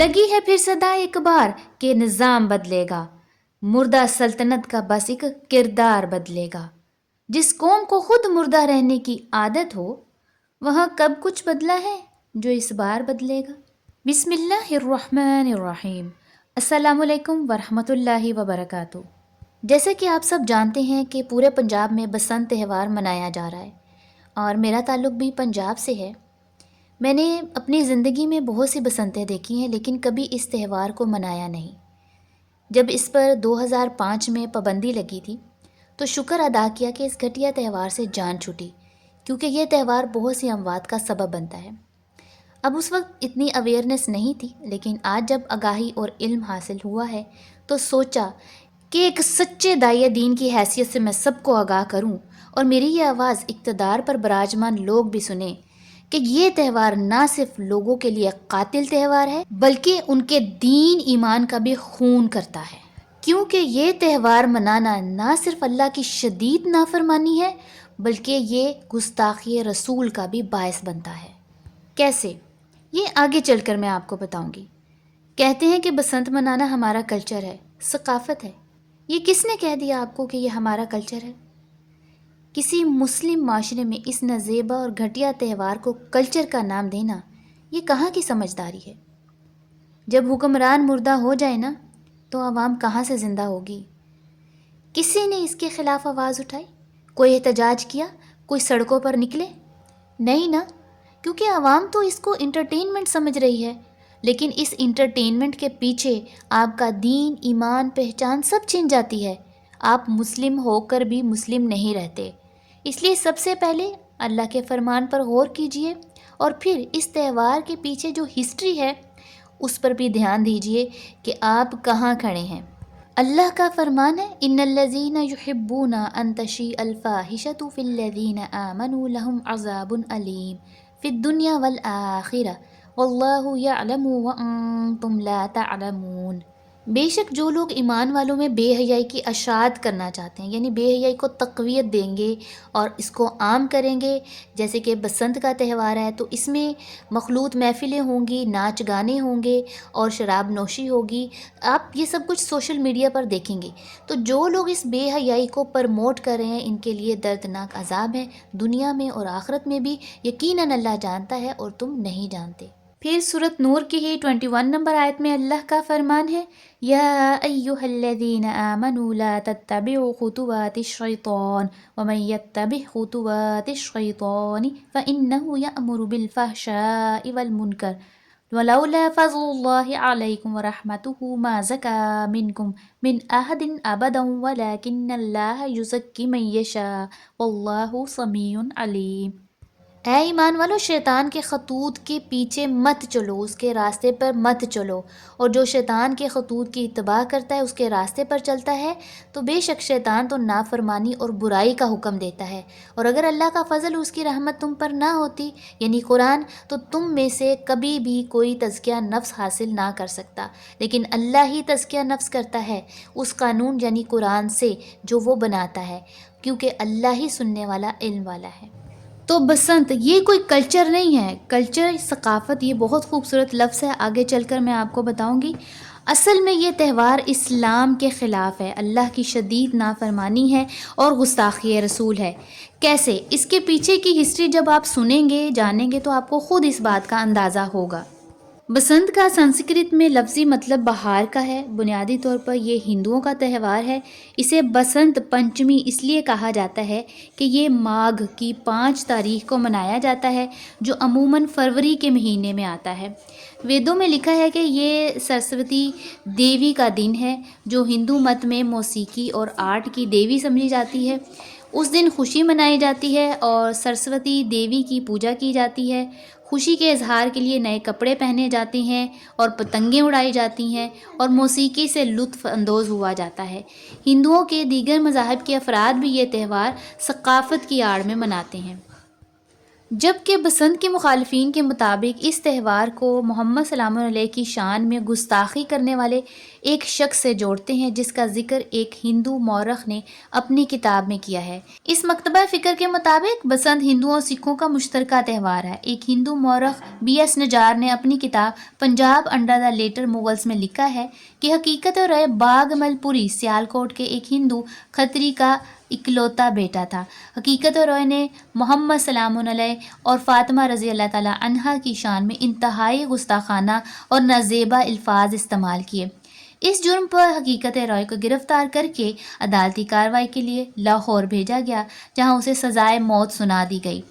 لگی ہے پھر صدا ایک بار کہ نظام بدلے گا، مردہ سلطنت کا بس ایک کردار بدلے گا۔ جس قوم کو خود مردہ رہنے کی عادت ہو، وہاں کب کچھ بدلا ہے جو اس بار بدلے گا۔ بسم اللہ الرحمن الرحیم۔ السلام علیکم ورحمۃ اللہ وبرکاتہ۔ جیسے کہ آپ سب جانتے ہیں کہ پورے پنجاب میں بسنت تہوار منایا جا رہا ہے، اور میرا تعلق بھی پنجاب سے ہے۔ میں نے اپنی زندگی میں بہت سی بسنتیں دیکھی ہیں، لیکن کبھی اس تہوار کو منایا نہیں۔ جب اس پر 2005 میں پابندی لگی تھی تو شکر ادا کیا کہ اس گھٹیا تہوار سے جان چھوٹی، کیونکہ یہ تہوار بہت سی اموات کا سبب بنتا ہے۔ اب اس وقت اتنی اویئرنیس نہیں تھی، لیکن آج جب آگاہی اور علم حاصل ہوا ہے تو سوچا کہ ایک سچے داعیہ دین کی حیثیت سے میں سب کو آگاہ کروں، اور میری یہ آواز اقتدار پر براجمان لوگ بھی سنیں کہ یہ تہوار نہ صرف لوگوں کے لیے قاتل تہوار ہے، بلکہ ان کے دین ایمان کا بھی خون کرتا ہے، کیونکہ یہ تہوار منانا نہ صرف اللہ کی شدید نافرمانی ہے، بلکہ یہ گستاخی رسول کا بھی باعث بنتا ہے۔ کیسے؟ یہ آگے چل کر میں آپ کو بتاؤں گی۔ کہتے ہیں کہ بسنت منانا ہمارا کلچر ہے، ثقافت ہے۔ یہ کس نے کہہ دیا آپ کو کہ یہ ہمارا کلچر ہے؟ کسی مسلم معاشرے میں اس نازیبا اور گھٹیا تہوار کو کلچر کا نام دینا یہ کہاں کی سمجھداری ہے؟ جب حکمران مردہ ہو جائے نا تو عوام کہاں سے زندہ ہوگی؟ کسی نے اس کے خلاف آواز اٹھائی؟ کوئی احتجاج کیا؟ کوئی سڑکوں پر نکلے؟ نہیں نا، کیونکہ عوام تو اس کو انٹرٹینمنٹ سمجھ رہی ہے، لیکن اس انٹرٹینمنٹ کے پیچھے آپ کا دین، ایمان، پہچان سب چھن جاتی ہے۔ آپ مسلم ہو کر بھی مسلم نہیں رہتے۔ اس لیے سب سے پہلے اللہ کے فرمان پر غور کیجئے، اور پھر اس تہوار کے پیچھے جو ہسٹری ہے اس پر بھی دھیان دیجئے کہ آپ کہاں کھڑے ہیں۔ اللہ کا فرمان ہے، ان الذین یحبون ان تشیع الفاحشۃ فی الذین آمنوا لہم عذاب علیم فی الدنیا والآخرہ واللہ یعلم وانتم لا تعلمون۔ بے شک جو لوگ ایمان والوں میں بے حیائی کی اشاعت کرنا چاہتے ہیں، یعنی بے حیائی کو تقویت دیں گے اور اس کو عام کریں گے، جیسے کہ بسنت کا تہوار ہے تو اس میں مخلوط محفلیں ہوں گی، ناچ گانے ہوں گے اور شراب نوشی ہوگی۔ آپ یہ سب کچھ سوشل میڈیا پر دیکھیں گے۔ تو جو لوگ اس بے حیائی کو پرموٹ کر رہے ہیں، ان کے لیے دردناک عذاب ہے، دنیا میں اور آخرت میں بھی۔ یقیناً اللہ جانتا ہے اور تم نہیں جانتے۔ پھر سورۃ نور کی ہی 21 نمبر آیت میں اللہ کا فرمان ہے، یا ایھا الذین آمنوا لا تتبعوا خطوات الشیطان ومن یتبع خطوات الشیطان فإنہ یأمر بالفحشاء والمنکر ولولا فضل اللہ علیکم ورحمتہ ما زکا منکم من احد ابدا ولکن اللہ یزکی من یشاء واللہ سمیع علیم۔ اے ایمان والو، شیطان کے خطوط کے پیچھے مت چلو، اس کے راستے پر مت چلو، اور جو شیطان کے خطوط کی اتباع کرتا ہے، اس کے راستے پر چلتا ہے، تو بے شک شیطان تو نافرمانی اور برائی کا حکم دیتا ہے۔ اور اگر اللہ کا فضل، اس کی رحمت تم پر نہ ہوتی، یعنی قرآن، تو تم میں سے کبھی بھی کوئی تزکیہ نفس حاصل نہ کر سکتا، لیکن اللہ ہی تزکیہ نفس کرتا ہے اس قانون یعنی قرآن سے جو وہ بناتا ہے، کیونکہ اللہ ہی سننے والا، علم والا ہے۔ تو بسنت یہ کوئی کلچر نہیں ہے، کلچر، ثقافت، یہ بہت خوبصورت لفظ ہے، آگے چل کر میں آپ کو بتاؤں گی۔ اصل میں یہ تہوار اسلام کے خلاف ہے، اللہ کی شدید نافرمانی ہے اور گستاخی رسول ہے۔ کیسے؟ اس کے پیچھے کی ہسٹری جب آپ سنیں گے، جانیں گے، تو آپ کو خود اس بات کا اندازہ ہوگا۔ بسنت کا سنسکرت میں لفظی مطلب بہار کا ہے۔ بنیادی طور پر یہ ہندوؤں کا تہوار ہے۔ اسے بسنت پنچمی اس لیے کہا جاتا ہے کہ یہ ماگھ کی 5 تاریخ کو منایا جاتا ہے، جو عموماً فروری کے مہینے میں آتا ہے۔ ویدوں میں لکھا ہے کہ یہ سرسوتی دیوی کا دن ہے، جو ہندو مت میں موسیقی اور آرٹ کی دیوی سمجھی جاتی ہے۔ اس دن خوشی منائی جاتی ہے اور سرسوتی دیوی کی پوجا کی جاتی ہے۔ خوشی کے اظہار کے لیے نئے کپڑے پہنے جاتے ہیں اور پتنگیں اڑائی جاتی ہیں اور موسیقی سے لطف اندوز ہوا جاتا ہے۔ ہندوؤں کے دیگر مذاہب کے افراد بھی یہ تہوار ثقافت کی آڑ میں مناتے ہیں۔ جبکہ بسنت کے مخالفین کے مطابق اس تہوار کو محمد سلام علیہ کی شان میں گستاخی کرنے والے ایک شخص سے جوڑتے ہیں جس کا ذکر ایک ہندو مورخ نے اپنی کتاب میں کیا ہے۔ اس مکتبہ فکر کے مطابق بسنت ہندوؤں اور سکھوں کا مشترکہ تہوار ہے۔ ایک ہندو مورخ BS نجار نے اپنی کتاب Punjab under the later Mughals میں لکھا ہے کہ حقیقت رائے باغ مل پوری سیالکوٹ کے ایک ہندو کھتری کا اکلوتا بیٹا تھا۔ حقیقت رائے نے محمد سلام علیہ اور فاطمہ رضی اللہ تعالیٰ عنہا کی شان میں انتہائی گستاخانہ اور نازیبا الفاظ استعمال کیے۔ اس جرم پر حقیقت رائے کو گرفتار کر کے عدالتی کارروائی کے لیے لاہور بھیجا گیا، جہاں اسے سزائے موت سنا دی گئی،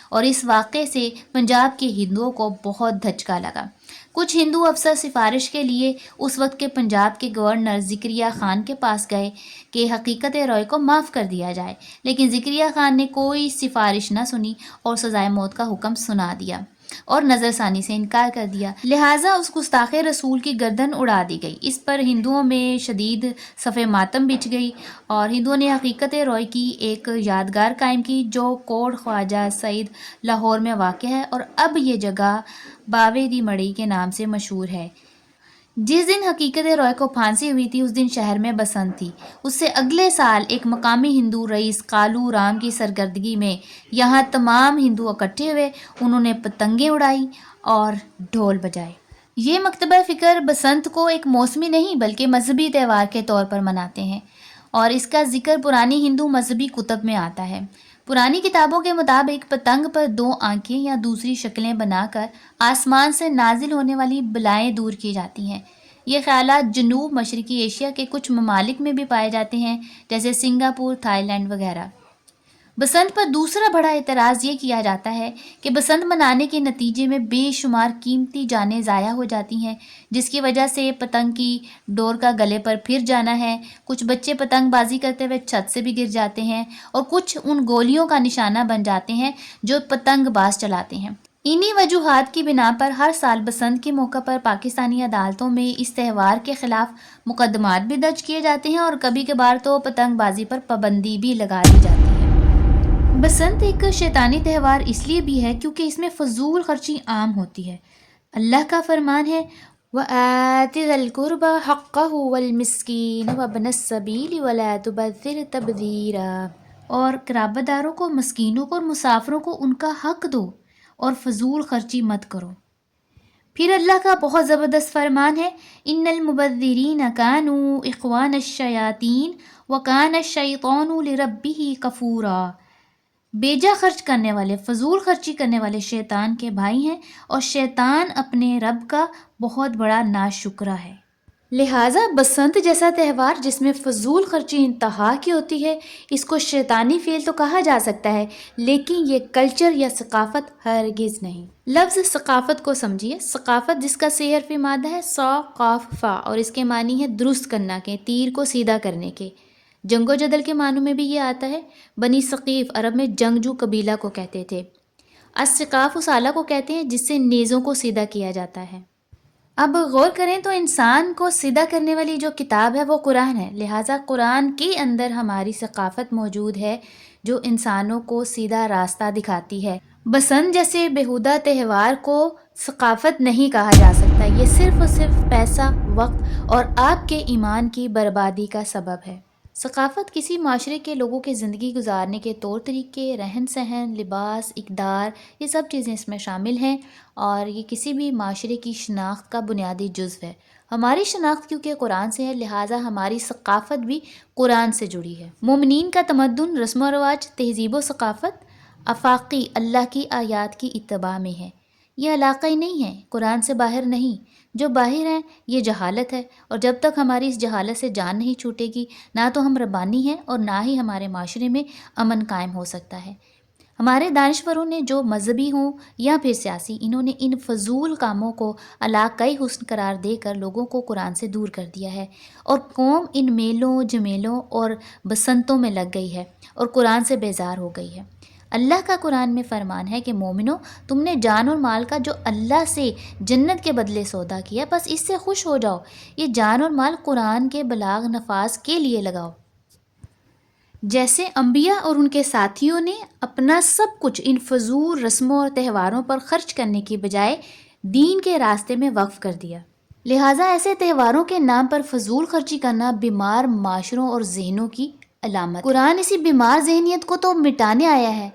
اور اس واقعے سے پنجاب کے ہندوؤں کو بہت دھچکا لگا۔ کچھ ہندو افسر سفارش کے لیے اس وقت کے پنجاب کے گورنر زکریا خان کے پاس گئے کہ حقیقت رائے کو معاف کر دیا جائے، لیکن زکریا خان نے کوئی سفارش نہ سنی اور سزائے موت کا حکم سنا دیا اور نظر ثانی سے انکار کر دیا، لہٰذا اس گستاخ رسول کی گردن اڑا دی گئی۔ اس پر ہندوؤں میں شدید صف ماتم بچھ گئی اور ہندوؤں نے حقیقت رائے کی ایک یادگار قائم کی جو کوٹ خواجہ سعید لاہور میں واقع ہے، اور اب یہ جگہ باوے دی مڑی کے نام سے مشہور ہے۔ جس دن حقیقت رائے کو پھانسی ہوئی تھی اس دن شہر میں بسنت تھی۔ اس سے اگلے سال ایک مقامی ہندو رئیس کالو رام کی سرگردگی میں یہاں تمام ہندو اکٹھے ہوئے، انہوں نے پتنگیں اڑائی اور ڈھول بجائے۔ یہ مکتبہ فکر بسنت کو ایک موسمی نہیں بلکہ مذہبی تہوار کے طور پر مناتے ہیں، اور اس کا ذکر پرانی ہندو مذہبی کتب میں آتا ہے۔ پرانی کتابوں کے مطابق پتنگ پر 2 آنکھیں یا دوسری شکلیں بنا کر آسمان سے نازل ہونے والی بلائیں دور کی جاتی ہیں۔ یہ خیالات جنوب مشرقی ایشیا کے کچھ ممالک میں بھی پائے جاتے ہیں، جیسے سنگاپور، تھائی لینڈ وغیرہ۔ بسنت پر دوسرا بڑا اعتراض یہ کیا جاتا ہے کہ بسنت منانے کے نتیجے میں بے شمار قیمتی جانیں ضائع ہو جاتی ہیں، جس کی وجہ سے پتنگ کی ڈور کا گلے پر پھر جانا ہے، کچھ بچے پتنگ بازی کرتے ہوئے چھت سے بھی گر جاتے ہیں، اور کچھ ان گولیوں کا نشانہ بن جاتے ہیں جو پتنگ باز چلاتے ہیں۔ انہی وجوہات کی بنا پر ہر سال بسنت کے موقع پر پاکستانی عدالتوں میں اس تہوار کے خلاف مقدمات بھی درج کیے جاتے ہیں، اور کبھی کبھار تو پتنگ بازی پر پابندی بھی لگا دی جاتی ہے۔ بسنت ایک شیطانی تہوار اس لیے بھی ہے کیونکہ اس میں فضول خرچی عام ہوتی ہے۔ اللہ کا فرمان ہے وَآتِ ذَا الْقُرْبَى حَقَّهُ وَالْمِسْكِينَ وَابْنَ السَّبِيلِ وَلَا تُبَذِّرْ تَبْذِيرًا، اور قرابت داروں کو، مسکینوں کو اور مسافروں کو ان کا حق دو اور فضول خرچی مت کرو۔ پھر اللہ کا بہت زبردست فرمان ہے ان المبذرین کانوا اخوان الشیاطین وکان الشیطان لربہ کفورا، بیجا خرچ کرنے والے، فضول خرچی کرنے والے شیطان کے بھائی ہیں، اور شیطان اپنے رب کا بہت بڑا ناشکرا ہے۔ لہٰذا بسنت جیسا تہوار جس میں فضول خرچی انتہا کی ہوتی ہے، اس کو شیطانی فعل تو کہا جا سکتا ہے، لیکن یہ کلچر یا ثقافت ہرگز نہیں۔ لفظ ثقافت کو سمجھیے۔ ثقافت جس کا 6 حرفی مادہ ہے ص ق ف، اور اس کے معنی ہے درست کرنا کے، تیر کو سیدھا کرنے کے۔ جنگ و جدل کے معنوں میں بھی یہ آتا ہے۔ بنی ثقیف عرب میں جنگجو قبیلہ کو کہتے تھے۔ الثقاف اس آلہ کو کہتے ہیں جس سے نیزوں کو سیدھا کیا جاتا ہے۔ اب غور کریں تو انسان کو سیدھا کرنے والی جو کتاب ہے وہ قرآن ہے، لہٰذا قرآن کے اندر ہماری ثقافت موجود ہے جو انسانوں کو سیدھا راستہ دکھاتی ہے۔ بسنت جیسے بیہودہ تہوار کو ثقافت نہیں کہا جا سکتا، یہ صرف اور صرف پیسہ، وقت اور آپ کے ایمان کی بربادی کا سبب ہے۔ ثقافت کسی معاشرے کے لوگوں کے زندگی گزارنے کے طور طریقے، رہن سہن، لباس، اقدار، یہ سب چیزیں اس میں شامل ہیں، اور یہ کسی بھی معاشرے کی شناخت کا بنیادی جزو ہے۔ ہماری شناخت کیونکہ قرآن سے ہے، لہٰذا ہماری ثقافت بھی قرآن سے جڑی ہے۔ مومنین کا تمدن، رسم و رواج، تہذیب و ثقافت آفاقی اللہ کی آیات کی اتباع میں ہے۔ یہ علاقائی نہیں ہے، قرآن سے باہر نہیں۔ جو باہر ہیں یہ جہالت ہے، اور جب تک ہماری اس جہالت سے جان نہیں چھوٹے گی، نہ تو ہم ربانی ہیں اور نہ ہی ہمارے معاشرے میں امن قائم ہو سکتا ہے۔ ہمارے دانشوروں نے، جو مذہبی ہوں یا پھر سیاسی، انہوں نے ان فضول کاموں کو علاقائی حسن قرار دے کر لوگوں کو قرآن سے دور کر دیا ہے، اور قوم ان میلوں جمیلوں اور بسنتوں میں لگ گئی ہے اور قرآن سے بیزار ہو گئی ہے۔ اللہ کا قرآن میں فرمان ہے کہ مومنو، تم نے جان اور مال کا جو اللہ سے جنت کے بدلے سودا کیا، بس اس سے خوش ہو جاؤ۔ یہ جان اور مال قرآن کے بلاغ نفاذ کے لیے لگاؤ۔ جیسے انبیاء اور ان کے ساتھیوں نے اپنا سب کچھ ان فضول رسموں اور تہواروں پر خرچ کرنے کی بجائے دین کے راستے میں وقف کر دیا۔ لہٰذا ایسے تہواروں کے نام پر فضول خرچی کرنا بیمار معاشروں اور ذہنوں کی علامت ہے۔ قرآن اسی بیمار ذہنیت کو تو مٹانے آیا ہے۔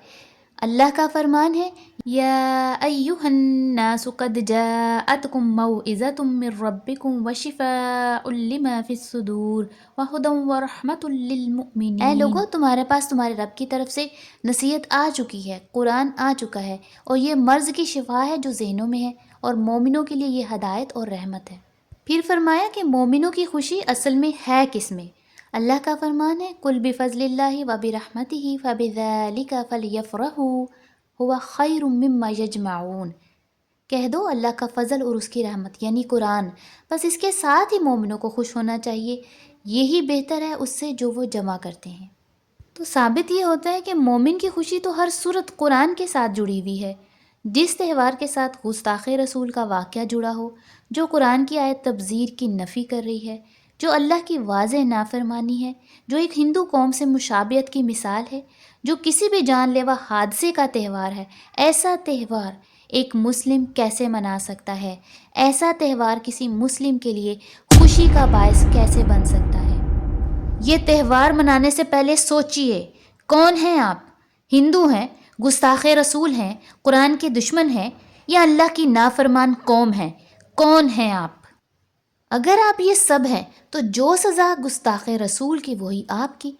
اللہ کا فرمان ہے، یا ایہا الناس قد جاءتکم موعظۃ من ربکم وشفاء لما فی الصدور وہدی ورحمۃ للمؤمنین۔ اے لوگو، تمہارے پاس تمہارے رب کی طرف سے نصیحت آ چکی ہے، قرآن آ چکا ہے، اور یہ مرض کی شفا ہے جو ذہنوں میں ہے، اور مومنوں کے لیے یہ ہدایت اور رحمت ہے۔ پھر فرمایا کہ مومنوں کی خوشی اصل میں ہے کس میں؟ اللہ کا فرمان ہے، قُلْ بِفَضْلِ اللَّهِ وَبِرَحْمَتِهِ فَبِذَلِكَ فَلْيَفْرَحُوا هُوَ خَيْرٌ مِّمَّا يَجْمَعُونَ۔ کہہ دو اللہ کا فضل اور اس کی رحمت یعنی قرآن، بس اس کے ساتھ ہی مومنوں کو خوش ہونا چاہیے، یہی بہتر ہے اس سے جو وہ جمع کرتے ہیں۔ تو ثابت یہ ہوتا ہے کہ مومن کی خوشی تو ہر صورت قرآن کے ساتھ جڑی ہوئی ہے۔ جس تہوار کے ساتھ گستاخ رسول کا واقعہ جڑا ہو، جو قرآن کی آیت تبذیر کی نفی کر رہی ہے، جو اللہ کی واضح نافرمانی ہے، جو ایک ہندو قوم سے مشابہت کی مثال ہے، جو کسی بھی جان لیوا حادثے کا تہوار ہے، ایسا تہوار ایک مسلم کیسے منا سکتا ہے؟ ایسا تہوار کسی مسلم کے لیے خوشی کا باعث کیسے بن سکتا ہے؟ یہ تہوار منانے سے پہلے سوچئے، کون ہیں آپ؟ ہندو ہیں، گستاخ رسول ہیں، قرآن کے دشمن ہیں، یا اللہ کی نافرمان قوم ہیں؟ کون ہیں آپ؟ اگر آپ یہ سب ہیں تو جو سزا گستاخ رسول کی وہی آپ کی،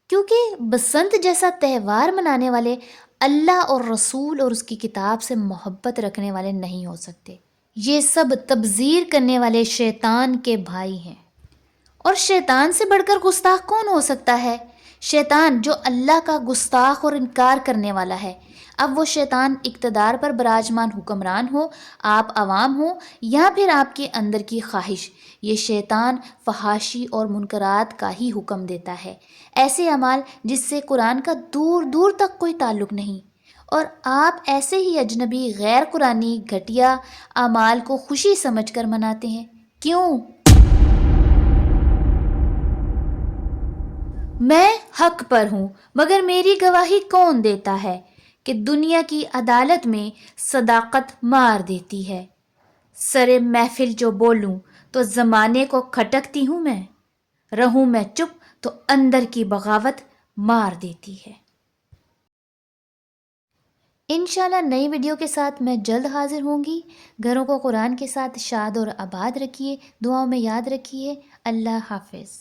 کیونکہ بسنت جیسا تہوار منانے والے اللہ اور رسول اور اس کی کتاب سے محبت رکھنے والے نہیں ہو سکتے۔ یہ سب تبذیر کرنے والے شیطان کے بھائی ہیں، اور شیطان سے بڑھ کر گستاخ کون ہو سکتا ہے؟ شیطان جو اللہ کا گستاخ اور انکار کرنے والا ہے۔ اب وہ شیطان اقتدار پر براجمان حکمران ہو، آپ عوام ہو، یا پھر آپ کے اندر کی خواہش، یہ شیطان فحاشی اور منکرات کا ہی حکم دیتا ہے، ایسے اعمال جس سے قرآن کا دور دور تک کوئی تعلق نہیں، اور آپ ایسے ہی اجنبی غیر قرآنی گھٹیا اعمال کو خوشی سمجھ کر مناتے ہیں۔ کیوں؟ میں حق پر ہوں، مگر میری گواہی کون دیتا ہے کہ دنیا کی عدالت میں صداقت مار دیتی ہے۔ سر محفل جو بولوں تو زمانے کو کھٹکتی ہوں میں، رہوں میں چپ تو اندر کی بغاوت مار دیتی ہے۔ انشاءاللہ نئی ویڈیو کے ساتھ میں جلد حاضر ہوں گی۔ گھروں کو قرآن کے ساتھ شاد اور آباد رکھیے، دعاؤں میں یاد رکھیے۔ اللہ حافظ۔